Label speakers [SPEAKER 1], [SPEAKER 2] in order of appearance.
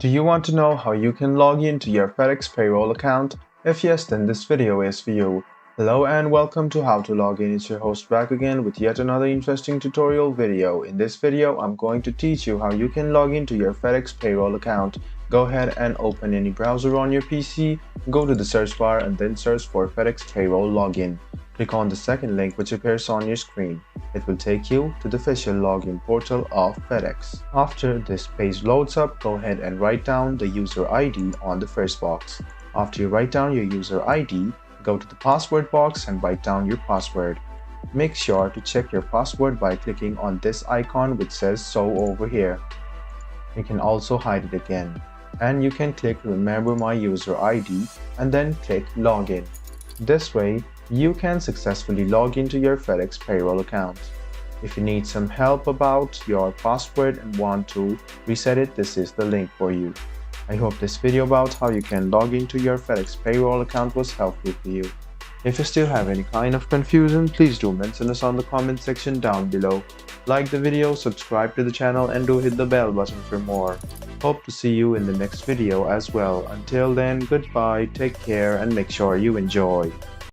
[SPEAKER 1] Do you want to know how you can log into your Fedex Payroll account? If yes, then this video is for you. Hello and welcome to How to Log In. It's your host back again with yet another interesting tutorial video. In this video, I'm going to teach you how you can log into your Fedex Payroll account. Go ahead and open any browser on your PC, go to the search bar and then search for Fedex Payroll Login. Click on the second link which appears on your screen. It will take you to the official login portal of FedEx. After this page loads up, go ahead and write down the user ID on the first box. After you write down your user ID, go to the password box and write down your password. Make sure to check your password by clicking on this icon which says "So" over here. You can also hide it again. And you can click Remember My User ID and then click Login. This way, you can successfully log into your Fedex Payroll account. If you need some help about your password and want to reset it, this is the link for you. I hope this video about how you can log into your Fedex Payroll account was helpful for you. If you still have any kind of confusion, please do mention us on the comment section down below. Like the video, subscribe to the channel and do hit the bell button for more. Hope to see you in the next video as well. Until then, goodbye, take care and make sure you enjoy.